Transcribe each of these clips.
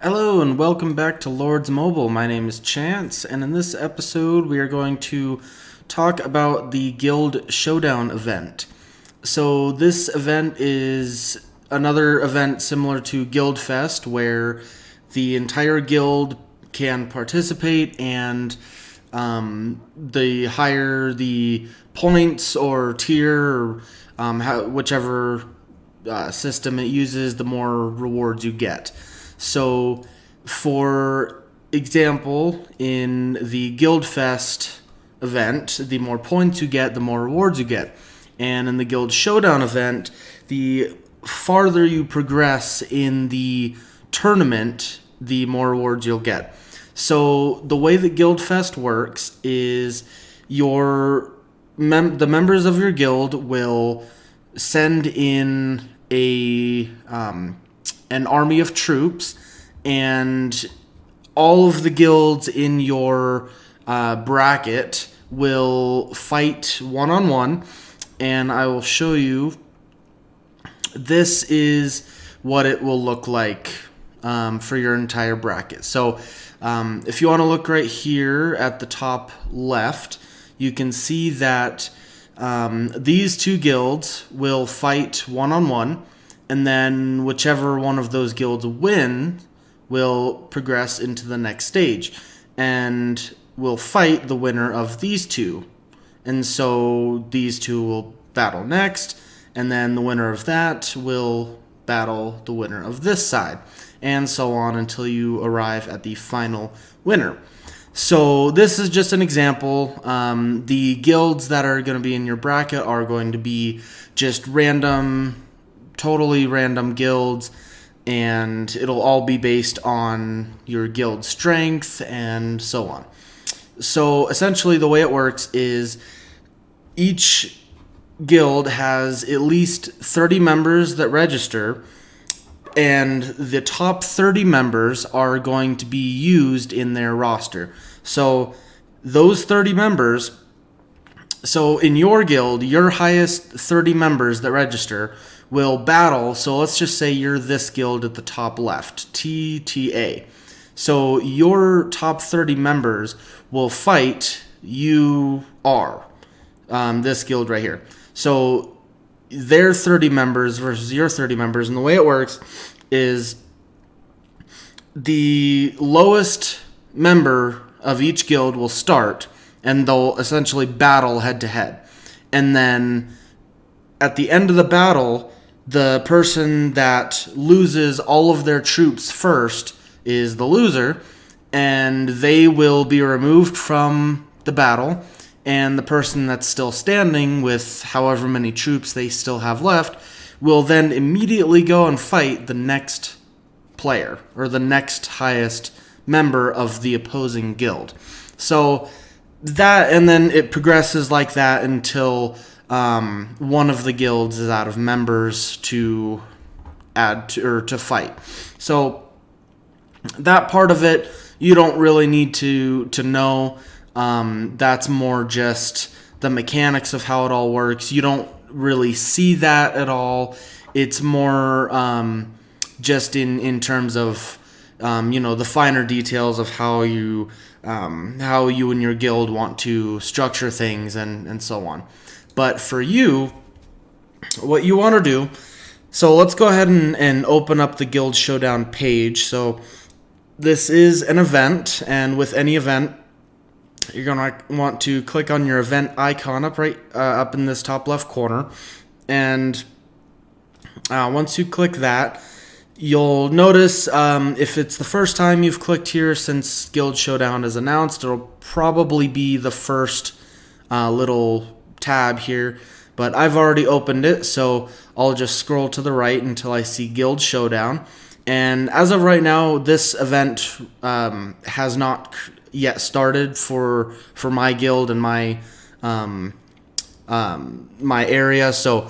Hello and welcome back to Lords Mobile. My name is Chance, and in this episode we are going to talk about the Guild Showdown event. So this event is another event similar to Guild Fest where the entire guild can participate, and the higher the points or tier or whichever system it uses, the more rewards you get. So, for example, in the Guild Fest event, the more points you get, the more rewards you get. And in the Guild Showdown event, the farther you progress in the tournament, the more rewards you'll get. So, the way that Guild Fest works is the members of your guild will send in an army of troops, and all of the guilds in your bracket will fight one-on-one, and I will show you. This is what it will look like for your entire bracket. So if you want to look right here at the top left, you can see that these two guilds will fight one-on-one, and then whichever one of those guilds win will progress into the next stage and will fight the winner of these two. And so these two will battle next, and then the winner of that will battle the winner of this side, and so on until you arrive at the final winner. So this is just an example. The guilds that are going to be in your bracket are going to be just totally random guilds, and it'll all be based on your guild strength and so on. So essentially the way it works is each guild has at least 30 members that register, and the top 30 members are going to be used in their roster. So those 30 members, so in your guild, your highest 30 members that register will battle. So let's just say you're this guild at the top left, TTA. So your top 30 members will fight UR, this guild right here. So their 30 members versus your 30 members, and the way it works is the lowest member of each guild will start, and they'll essentially battle head to head. And then at the end of the battle, the person that loses all of their troops first is the loser, and they will be removed from the battle, and the person that's still standing with however many troops they still have left will then immediately go and fight the next player, or the next highest member of the opposing guild. So that, and then it progresses like that until one of the guilds is out of members to add to, or to fight. So that part of it you don't really need to know. That's more just the mechanics of how it all works. You don't really see that at all. It's more just in terms of the finer details of how you and your guild want to structure things and so on. But for you, what you want to do, so let's go ahead and open up the Guild Showdown page. So this is an event, and with any event, you're going to want to click on your event icon up in this top left corner. And once you click that, you'll notice if it's the first time you've clicked here since Guild Showdown is announced, it'll probably be the first little tab here, but I've already opened it, so I'll just scroll to the right until I see Guild Showdown. And as of right now, this event has not yet started for my guild and my area, so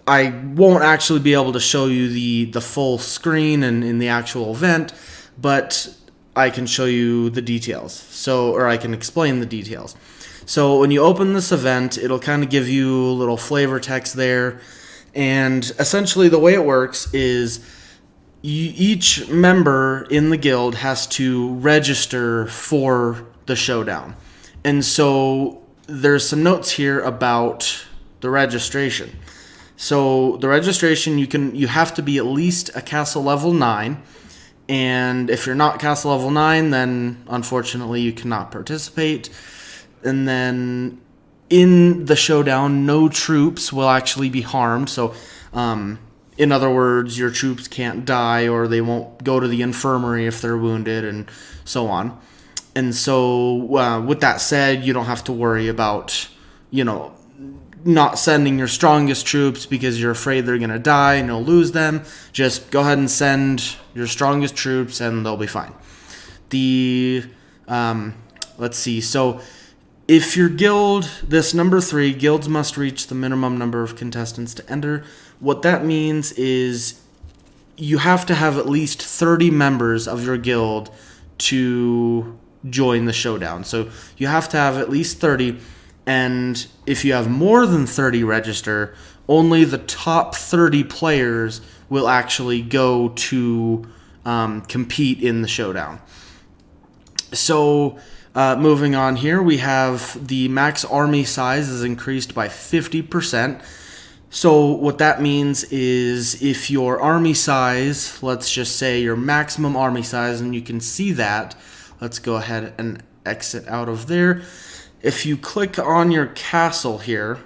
I won't actually be able to show you the full screen and in the actual event, but I can show you the details, or I can explain the details. So when you open this event, it'll kind of give you a little flavor text there, and essentially the way it works is each member in the guild has to register for the showdown. And so there's some notes here about the registration. So the registration, you have to be at least a castle level 9. And if you're not castle level 9, then unfortunately you cannot participate. And then in the showdown, no troops will actually be harmed. So in other words, your troops can't die, or they won't go to the infirmary if they're wounded, and so on. And so with that said, you don't have to worry about, not sending your strongest troops because you're afraid they're going to die and you'll lose them. Just go ahead and send your strongest troops and they'll be fine. Let's see. So if your guild, this number 3, guilds must reach the minimum number of contestants to enter. What that means is you have to have at least 30 members of your guild to join the showdown. So you have to have at least 30. And if you have more than 30 register, only the top 30 players will actually go to compete in the showdown. So moving on here, we have the max army size is increased by 50%. So what that means is if your army size, let's just say your maximum army size, and you can see that, let's go ahead and exit out of there. If you click on your castle here,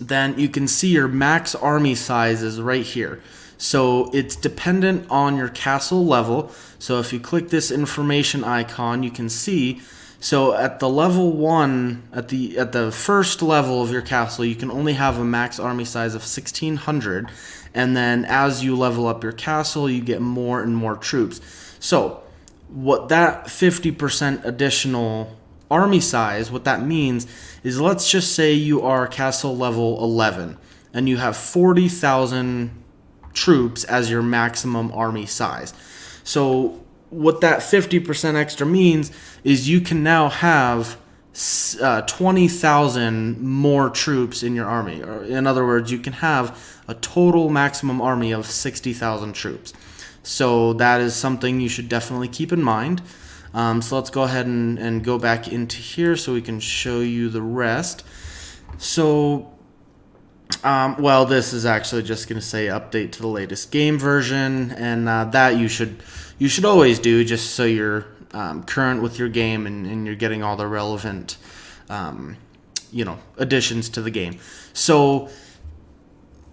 then you can see your max army size is right here. So it's dependent on your castle level. So if you click this information icon, you can see, so at the level 1, at the first level of your castle, you can only have a max army size of 1,600. And then as you level up your castle, you get more and more troops. So what that 50% additional army size, what that means is, let's just say you are castle level 11 and you have 40,000 troops as your maximum army size. So what that 50% extra means is you can now have 20,000 more troops in your army. Or in other words, you can have a total maximum army of 60,000 troops. So that is something you should definitely keep in mind. So let's go ahead and go back into here so we can show you the rest. So, well, this is actually just going to say update to the latest game version, and that you should always do, just so you're current with your game and you're getting all the relevant additions to the game. So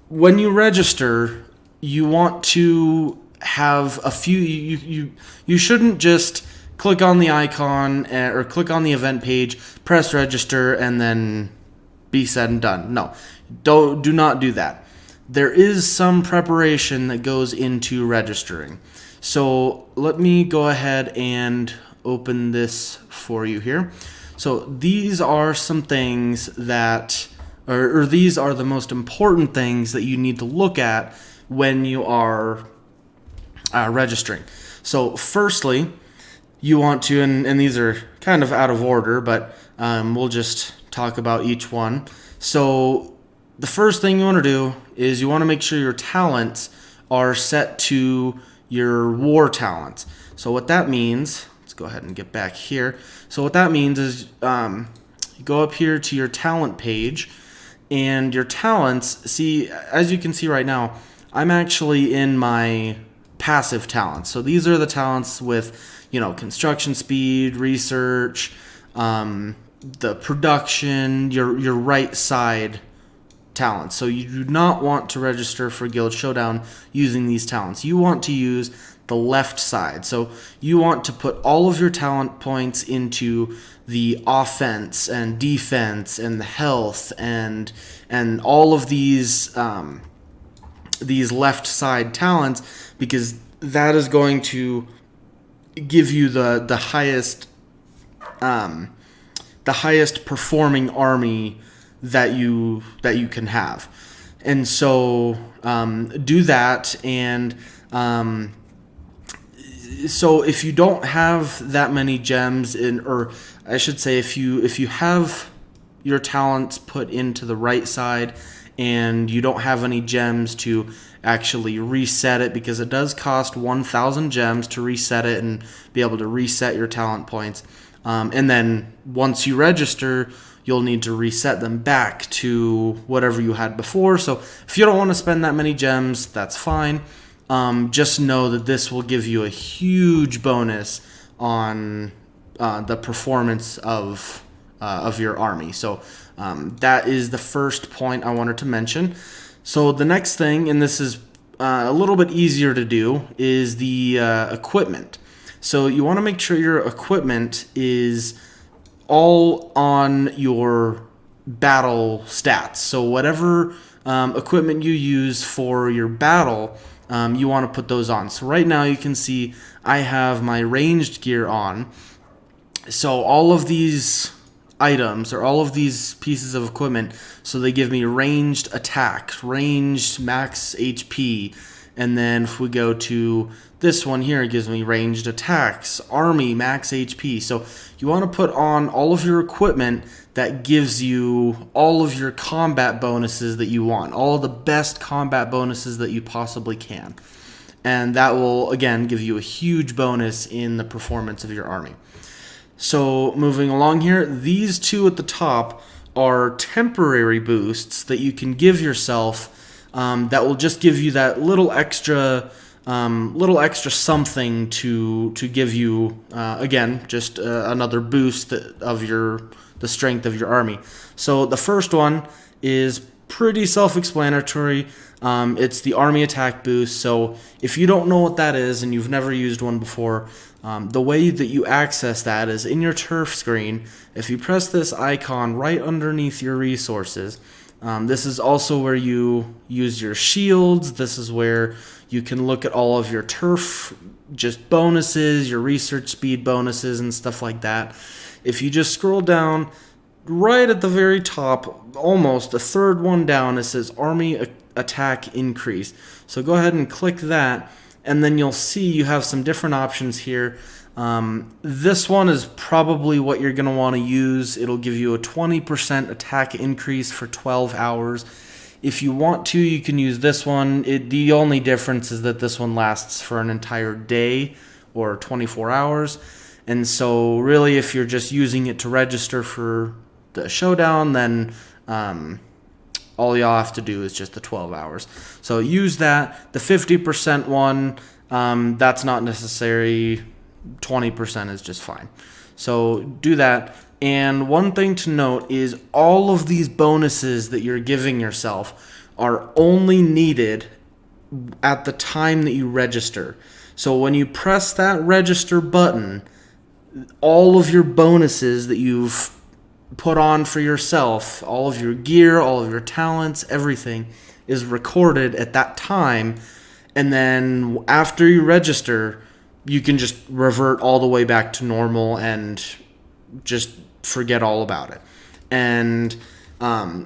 when you register, you want to have a few. You shouldn't just click on the icon or click on the event page, press register, and then be said and done. No, do not do that. There is some preparation that goes into registering. So let me go ahead and open this for you here. So these are some things that, or these are the most important things that you need to look at when you are registering. So firstly, you want to, and these are kind of out of order, but we'll just talk about each one. So the first thing you want to do is you want to make sure your talents are set to your war talents. So what that means, let's go ahead and get back here. So what that means is you go up here to your talent page, and your talents, see, as you can see right now, I'm actually in my passive talents. So these are the talents with, construction speed, research, the production, your right side talents. So you do not want to register for Guild Showdown using these talents. You want to use the left side. So you want to put all of your talent points into the offense and defense and the health and all of these left side talents, because that is going to give you the highest performing army that you can have. And so do that. And so if you don't have that many gems or I should say if you have your talents put into the right side and you don't have any gems to actually reset it, because it does cost 1,000 gems to reset it and be able to reset your talent points. And then once you register, you'll need to reset them back to whatever you had before. So if you don't want to spend that many gems, that's fine. Just know that this will give you a huge bonus on the performance of your army. So that is the first point I wanted to mention. So the next thing, and this is a little bit easier to do, is the equipment. So you want to make sure your equipment is all on your battle stats. So whatever equipment you use for your battle, you want to put those on. So right now you can see I have my ranged gear on. So all of these items, or all of these pieces of equipment, so they give me ranged attack, ranged max HP, and then if we go to this one here, it gives me ranged attacks, army, max HP. So you want to put on all of your equipment that gives you all of your combat bonuses that you want, all of the best combat bonuses that you possibly can. And that will, again, give you a huge bonus in the performance of your army. So moving along here, these two at the top are temporary boosts that you can give yourself, that will just give you that little extra something to give you, again, just another boost of the strength of your army. So the first one is pretty self-explanatory. It's the army attack boost. So if you don't know what that is and you've never used one before, the way that you access that is in your turf screen. If you press this icon right underneath your resources, this is also where you use your shields. This is where you can look at all of your turf just bonuses, your research speed bonuses, and stuff like that. If you just scroll down right at the very top, almost the third one down, it says Army Attack Increase. So go ahead and click that, and then you'll see you have some different options here. This one is probably what you're going to want to use. It'll give you a 20% attack increase for 12 hours. If you want to, you can use this one. The only difference is that this one lasts for an entire day or 24 hours. And so really, if you're just using it to register for the showdown, then all y'all have to do is just the 12 hours. So use that. The 50% one, that's not necessary. 20% is just fine. So do that. And one thing to note is all of these bonuses that you're giving yourself are only needed at the time that you register. So when you press that register button, all of your bonuses that you've put on for yourself, all of your gear, all of your talents, everything is recorded at that time. And then after you register, you can just revert all the way back to normal and just forget all about it. And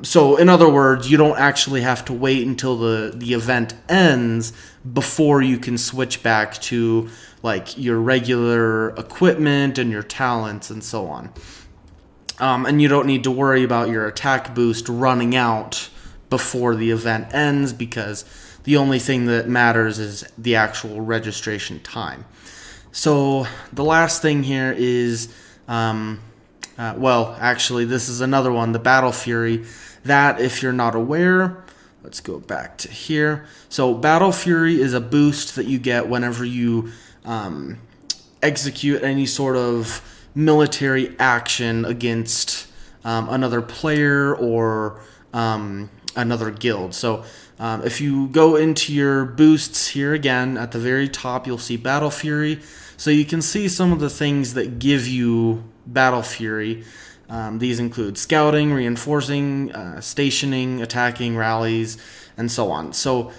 so in other words, you don't actually have to wait until the event ends before you can switch back to like your regular equipment and your talents and so on. And you don't need to worry about your attack boost running out before the event ends, because the only thing that matters is the actual registration time. So the last thing here is, well, actually, this is another one, the Battle Fury. That, if you're not aware, let's go back to here. So Battle Fury is a boost that you get whenever you execute any sort of military action against another player or another guild. So if you go into your boosts here again, at the very top, you'll see Battle Fury. So you can see some of the things that give you Battle Fury. These include scouting, reinforcing, stationing, attacking, rallies, and so on. So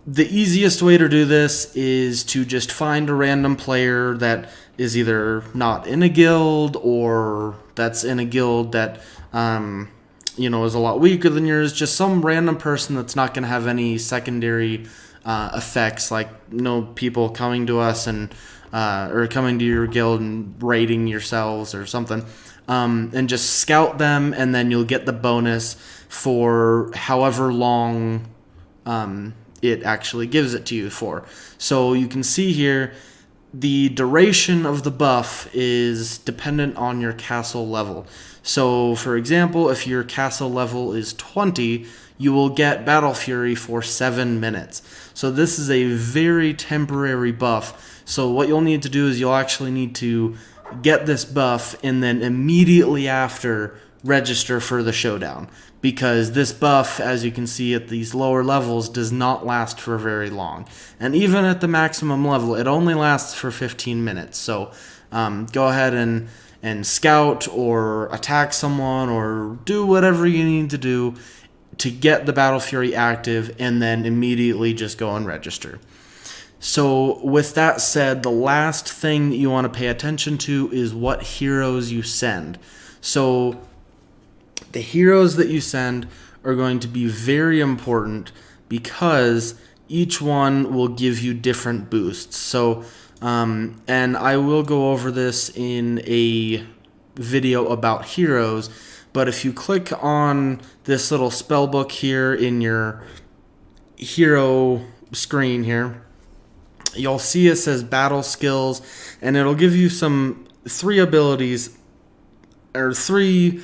the easiest way to do this is to just find a random player that is either not in a guild or that's in a guild that is a lot weaker than yours. Just some random person that's not going to have any secondary effects, like people coming to us and or coming to your guild and raiding yourselves or something. and just scout them, and then you'll get the bonus for however long it actually gives it to you for. So you can see here, the duration of the buff is dependent on your castle level. So, for example, if your castle level is 20, you will get Battle Fury for 7 minutes. So this is a very temporary buff. So what you'll need to do is you'll actually need to get this buff and then immediately after register for the showdown, because this buff, as you can see at these lower levels, does not last for very long. And even at the maximum level, it only lasts for 15 minutes. So go ahead and scout or attack someone or do whatever you need to do to get the Battle Fury active, and then immediately just go and register. So with that said, the last thing that you want to pay attention to is what heroes you send. So the heroes that you send are going to be very important because each one will give you different boosts. So, and I will go over this in a video about heroes, but if you click on this little spell book here in your hero screen here, you'll see it says battle skills, and it'll give you three abilities, or three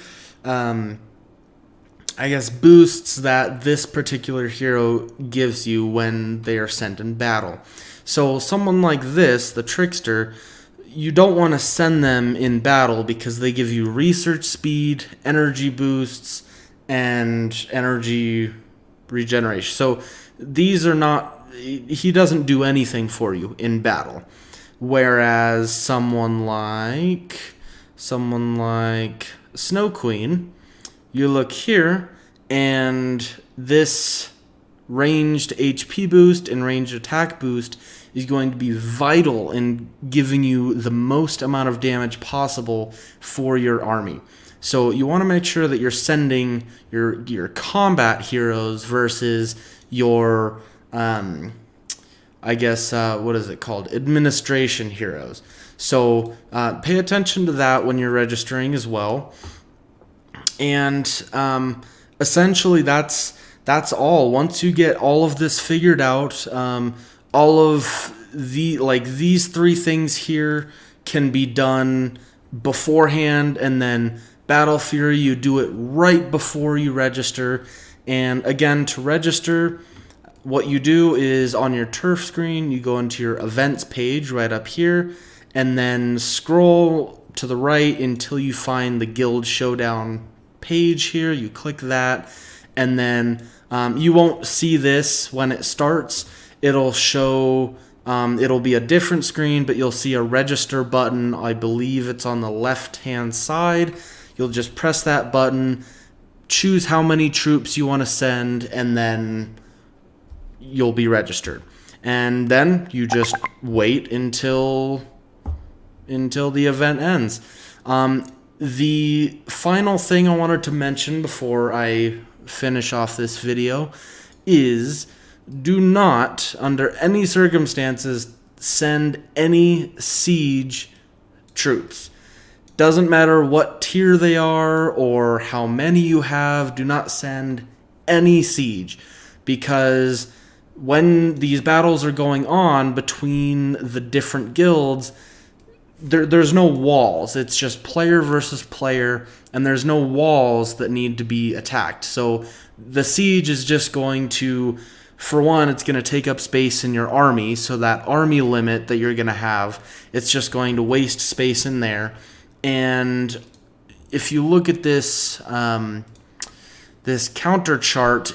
boosts that this particular hero gives you when they are sent in battle. So someone like this, the Trickster, you don't want to send them in battle because they give you research speed, energy boosts, and energy regeneration. So these are not, he doesn't do anything for you in battle. Whereas someone like Snow Queen, you look here, and this ranged HP boost and ranged attack boost is going to be vital in giving you the most amount of damage possible for your army. So you want to make sure that you're sending your combat heroes versus your what is it called? Administration heroes. So pay attention to that when you're registering as well. And essentially that's all. Once you get all of this figured out, all of these three things here can be done beforehand, and then Battle Fury, you do it right before you register. And again, to register, what you do is on your turf screen, you go into your events page right up here, and then scroll to the right until you find the Guild Showdown page here. You click that, and then you won't see this when it starts. It'll show, it'll be a different screen, but you'll see a register button. I believe it's on the left-hand side. You'll just press that button, choose how many troops you want to send, and then you'll be registered. And then you just wait until the event ends. The final thing I wanted to mention before I finish off this video is do not, under any circumstances, send any siege troops. Doesn't matter what tier they are or how many you have, do not send any siege, because when these battles are going on between the different guilds, there's no walls. It's just player versus player, and there's no walls that need to be attacked. So the siege is just going to, for one, it's going to take up space in your army, so that army limit that you're going to have, it's just going to waste space in there. And if you look at this this counter chart,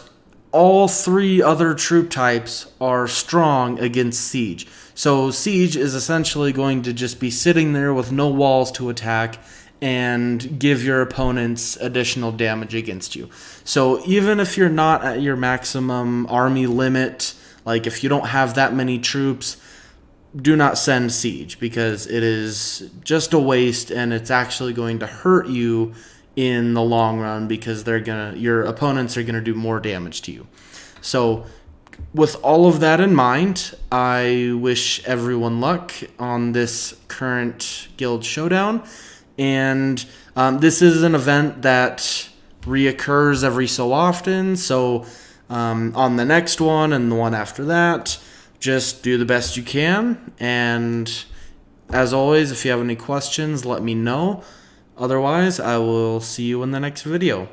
all three other troop types are strong against siege. So siege is essentially going to just be sitting there with no walls to attack and give your opponents additional damage against you. So even if you're not at your maximum army limit, like if you don't have that many troops, do not send siege, because it is just a waste, and it's actually going to hurt you in the long run, because your opponents are gonna do more damage to you. So with all of that in mind, I wish everyone luck on this current Guild Showdown, And this is an event that reoccurs every so often. So on the next one and the one after that, just do the best you can. And as always, if you have any questions, let me know. Otherwise, I will see you in the next video.